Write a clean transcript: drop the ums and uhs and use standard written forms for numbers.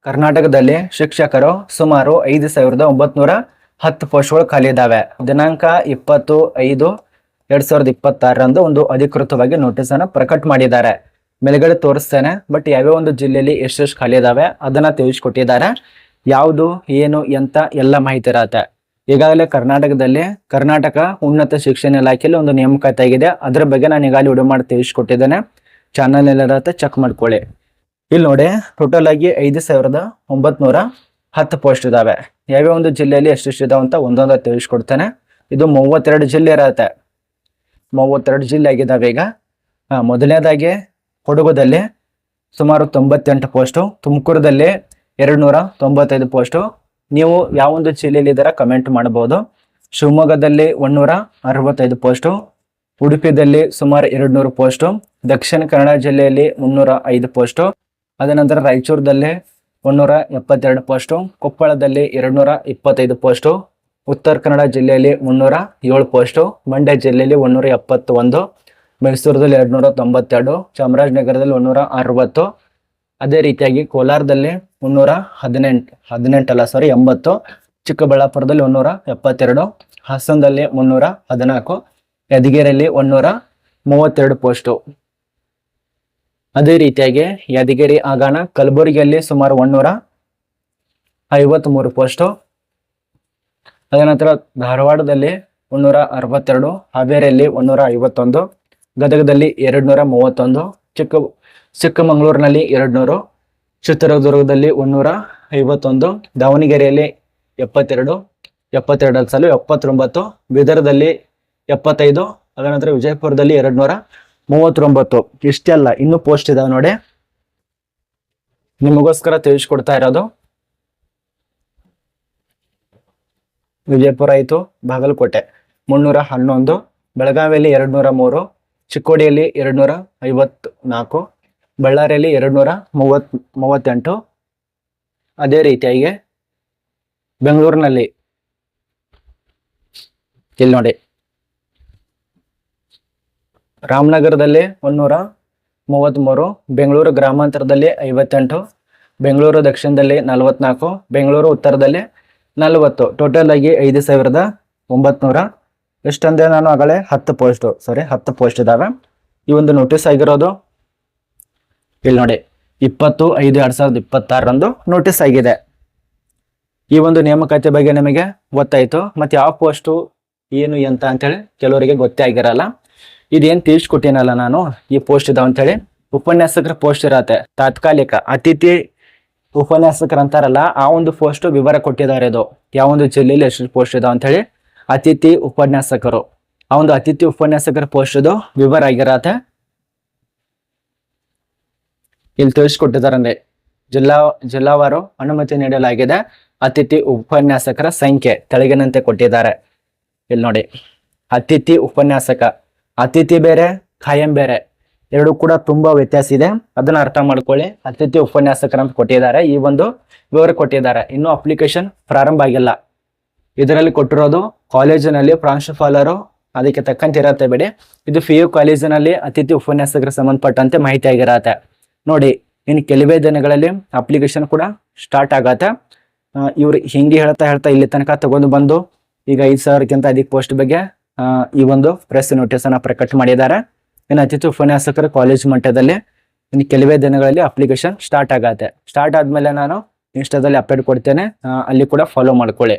ಕರ್ನಾಟಕದಲ್ಲಿ ಶಿಕ್ಷಕರು ಸುಮಾರು 5,910 ಪೋಸ್ಟ್ಗಳು ಖಾಲಿ ಇದ್ದಾವೆ. ದಿನಾಂಕ 20/5/2026 ಒಂದು ಅಧಿಕೃತವಾಗಿ ನೋಟಿಸ್ ಅನ್ನು ಪ್ರಕಟ ಮಾಡಿದ್ದಾರೆ. ಮೇಲ್ಗಡೆ ತೋರಿಸ್ತೇನೆ, ಬಟ್ ಯಾವ್ಯಾವ ಒಂದು ಜಿಲ್ಲೆಯಲ್ಲಿ ಎಷ್ಟೆಷ್ಟು ಖಾಲಿ ಇದಾವೆ ಅದನ್ನ ತಿಳಿಸ್ಕೊಟ್ಟಿದ್ದಾರೆ. ಯಾವುದು ಏನು ಎಂತ ಎಲ್ಲ ಮಾಹಿತಿ ಇರತ್ತೆ. ಈಗಾಗಲೇ ಕರ್ನಾಟಕದಲ್ಲಿ ಕರ್ನಾಟಕ ಉನ್ನತ ಶಿಕ್ಷಣ ಇಲಾಖೆಯಲ್ಲಿ ಒಂದು ನೇಮಕಾತಿ ಆಗಿದೆ. ಅದರ ಬಗ್ಗೆ ನಾನು ಈಗಾಗಲೇ ವಿಡಿಯೋ ಮಾಡಿ ತಿಳಿಸ್ಕೊಟ್ಟಿದ್ದೇನೆ. ಚಾನಲ್ ಎಲ್ಲ ಚೆಕ್ ಮಾಡ್ಕೊಳ್ಳಿ. ಇಲ್ಲಿ ನೋಡಿ, ಟೋಟಲ್ ಆಗಿ 5,910 ಪೋಸ್ಟ್ ಇದಾವೆ. ಯಾವ್ಯಾವ ಒಂದು ಜಿಲ್ಲೆಯಲ್ಲಿ ಎಷ್ಟೆಷ್ಟು ಇದಾವೆ ಅಂತ ಒಂದೊಂದು ತಿಳಿಸ್ಕೊಡ್ತೇನೆ. ಇದು 32 ಜಿಲ್ಲೆ ಇರತ್ತೆ. 32 ಜಿಲ್ಲೆ ಆಗಿದ್ದಾವೆ. ಈಗ ಮೊದಲನೇದಾಗಿ ಕೊಡಗುದಲ್ಲಿ ಸುಮಾರು 98 ಪೋಸ್ಟು, ತುಮಕೂರದಲ್ಲಿ 295 ಪೋಸ್ಟು. ನೀವು ಯಾವ ಒಂದು ಜಿಲ್ಲೆಯಲ್ಲಿ ಇದ್ದಾರ ಕಮೆಂಟ್ ಮಾಡಬಹುದು. ಶಿವಮೊಗ್ಗದಲ್ಲಿ 165 ಪೋಸ್ಟು, ಉಡುಪಿದಲ್ಲಿ ಸುಮಾರು 200 ಪೋಸ್ಟು, ದಕ್ಷಿಣ ಕನ್ನಡ ಜಿಲ್ಲೆಯಲ್ಲಿ 305 ಪೋಸ್ಟು, ಅದನಂತರ ರಾಯಚೂರದಲ್ಲಿ 172 ಪೋಸ್ಟು, ಕೊಪ್ಪಳದಲ್ಲಿ 225 ಪೋಸ್ಟು, ಉತ್ತರ ಕನ್ನಡ ಜಿಲ್ಲೆಯಲ್ಲಿ 307 ಪೋಸ್ಟು, ಮಂಡ್ಯ ಜಿಲ್ಲೆಯಲ್ಲಿ 171, ಮೈಸೂರದಲ್ಲಿ 292, ಚಾಮರಾಜನಗರದಲ್ಲಿ 160, ಅದೇ ರೀತಿಯಾಗಿ ಕೋಲಾರದಲ್ಲಿ 80, ಚಿಕ್ಕಬಳ್ಳಾಪುರದಲ್ಲಿ 172, ಹಾಸನದಲ್ಲಿ 314, ಯಾದಗಿರಿಯಲ್ಲಿ 132 ಪೋಸ್ಟು. ಅದೇ ರೀತಿಯಾಗಿ ಯಾದಗಿರಿ ಆಗಾಣ ಕಲಬುರಗಿಯಲ್ಲಿ ಸುಮಾರು 153 ಪೋಸ್ಟು, ಅದನಂತರ ಧಾರವಾಡದಲ್ಲಿ 162, ಹಾವೇರಿಯಲ್ಲಿ 151, ಗದಗದಲ್ಲಿ 231, ಚಿಕ್ಕಮಗಳೂರಿನಲ್ಲಿ 200, ಚಿತ್ರದುರ್ಗದಲ್ಲಿ 151, ದಾವಣಗೆರೆಯಲ್ಲಿ 72, 79, ಬೀದರ್ದಲ್ಲಿ 75, ಅದನಂತರ ವಿಜಯಪುರದಲ್ಲಿ 239. ಇಷ್ಟೆಲ್ಲ ಇನ್ನೂ ಪೋಸ್ಟ್ ಇದಾವೆ ನೋಡಿ, ನಿಮಗೋಸ್ಕರ ತಿಳಿಸ್ಕೊಡ್ತಾ ಇರೋದು. ವಿಜಯಪುರ ಆಯಿತು, ಬಾಗಲಕೋಟೆ 311, ಬೆಳಗಾವಿಯಲ್ಲಿ 203, ಚಿಕ್ಕೋಡಿಯಲ್ಲಿ 254, ಬಳ್ಳಾರಿಯಲ್ಲಿ 238. ಅದೇ ರೀತಿಯಾಗಿ ಬೆಂಗಳೂರಿನಲ್ಲಿ ಇಲ್ಲಿ ನೋಡಿ, ರಾಮನಗರದಲ್ಲಿ 133, ಬೆಂಗಳೂರು ಗ್ರಾಮಾಂತರದಲ್ಲಿ 58, ಬೆಂಗಳೂರು ದಕ್ಷಿಣದಲ್ಲಿ 44, ಬೆಂಗಳೂರು ಉತ್ತರದಲ್ಲಿ 40. ಟೋಟಲ್ ಆಗಿ 5,900. ಎಷ್ಟಂದ್ರೆ ನಾನು ಆಗಲೇ 10 ಪೋಸ್ಟ್ ಇದಾವೆ. ಈ ಒಂದು ನೋಟಿಸ್ ಆಗಿರೋದು ಇಲ್ಲಿ ನೋಡಿ, 20/5/2026 ನೋಟಿಸ್ ಆಗಿದೆ. ಈ ಒಂದು ನೇಮಕಾತಿ ಬಗ್ಗೆ ನಿಮಗೆ ಗೊತ್ತಾಯ್ತು. ಮತ್ತೆ ಯಾವ ಪೋಸ್ಟು ಏನು ಎಂತ ಅಂತೇಳಿ ಕೆಲವರಿಗೆ ಗೊತ್ತೇ ಆಗಿರಲ್ಲ. ಇದೇನು ತಿಳಿಸ್ಕೊಟ್ಟಿನಲ್ಲ ನಾನು, ಈ ಪೋಸ್ಟ್ ಇದಾವ ಅಂತೇಳಿ. ಉಪನ್ಯಾಸಕರ ಪೋಸ್ಟ್ ಇರತ್ತೆ, ತಾತ್ಕಾಲಿಕ ಅತಿಥಿ ಉಪನ್ಯಾಸಕರು ಅಂತಾರಲ್ಲ, ಆ ಒಂದು ಪೋಸ್ಟ್ ವಿವರ ಕೊಟ್ಟಿದ್ದಾರೆ. ಇದು ಯಾವ ಒಂದು ಜಿಲ್ಲೆಯಲ್ಲಿ ಎಷ್ಟು ಪೋಸ್ಟ್ ಇದಾವ ಅಂತೇಳಿ ಅತಿಥಿ ಉಪನ್ಯಾಸಕರು, ಆ ಒಂದು ಅತಿಥಿ ಉಪನ್ಯಾಸಕರ ಪೋಸ್ಟ್ ಇದು ವಿವರ ಆಗಿರತ್ತೆ. ಇಲ್ಲಿ ತಿಳಿಸ್ಕೊಟ್ಟಿದ್ದಾರೆ ಅಂದ್ರೆ ಜಿಲ್ಲಾವಾರು ಅನುಮತಿ ನೀಡಲಾಗಿದೆ. ಅತಿಥಿ ಉಪನ್ಯಾಸಕರ ಸಂಖ್ಯೆ ತೆಳಗಿನಂತೆ ಕೊಟ್ಟಿದ್ದಾರೆ. ಇಲ್ಲಿ ನೋಡಿ, ಅತಿಥಿ ಉಪನ್ಯಾಸಕ, ಅತಿಥಿ ಬೇರೆ ಖಾಯಂ ಬೇರೆ, ಎರಡು ಕೂಡ ತುಂಬಾ ವ್ಯತ್ಯಾಸ ಇದೆ. ಅದನ್ನ ಅರ್ಥ ಮಾಡ್ಕೊಳ್ಳಿ. ಅತಿಥಿ ಉಪನ್ಯಾಸಕರ ಅಂತ ಕೊಟ್ಟಿದ್ದಾರೆ, ಈ ಒಂದು ವಿವರ ಕೊಟ್ಟಿದ್ದಾರೆ. ಇನ್ನು ಅಪ್ಲಿಕೇಶನ್ ಪ್ರಾರಂಭ ಆಗಿಲ್ಲ. ಇದರಲ್ಲಿ ಕೊಟ್ಟಿರೋದು ಕಾಲೇಜಿನಲ್ಲಿ ಪ್ರಾಂಶುಪಾಲರು ಅದಕ್ಕೆ ತಕ್ಕಂತೆ ಇರತ್ತೆ ಬಿಡಿ. ಇದು PU ಕಾಲೇಜಿನಲ್ಲಿ ಅತಿಥಿ ಉಪನ್ಯಾಸಕರ ಸಂಬಂಧಪಟ್ಟಂತೆ ಮಾಹಿತಿ ಆಗಿರತ್ತೆ ನೋಡಿ. ಇನ್ನು ಕೆಲವೇ ದಿನಗಳಲ್ಲಿ ಅಪ್ಲಿಕೇಶನ್ ಕೂಡ ಸ್ಟಾರ್ಟ್ ಆಗತ್ತೆ. ಇವ್ರು ಹಿಂಗೆ ಹೇಳ್ತಾ ಇಲ್ಲಿ ತನಕ ತಗೊಂಡು ಬಂದು ಈಗ 5,000ಕ್ಕಿಂತ ಅಧಿಕ ಪೋಸ್ಟ್ ಬಗ್ಗೆ ಈ ಒಂದು ಪ್ರೆಸ್ ನೋಟಿಸ್ ಅನ್ನ ಪ್ರಕಟ ಮಾಡಿದ್ದಾರೆ. ಇನ್ನು ಅತಿಥಿ ಉಪನ್ಯಾಸಕರ ಕಾಲೇಜ್ ಮಟ್ಟದಲ್ಲಿ ಇನ್ನು ಕೆಲವೇ ದಿನಗಳಲ್ಲಿ ಅಪ್ಲಿಕೇಶನ್ ಸ್ಟಾರ್ಟ್ ಆಗತ್ತೆ. ಸ್ಟಾರ್ಟ್ ಆದ್ಮೇಲೆ ನಾನು ಇನ್ಸ್ಟಾದಲ್ಲಿ ಅಪ್ಡೇಟ್ ಕೊಡ್ತೇನೆ, ಅಲ್ಲಿ ಕೂಡ ಫಾಲೋ ಮಾಡ್ಕೊಳ್ಳಿ.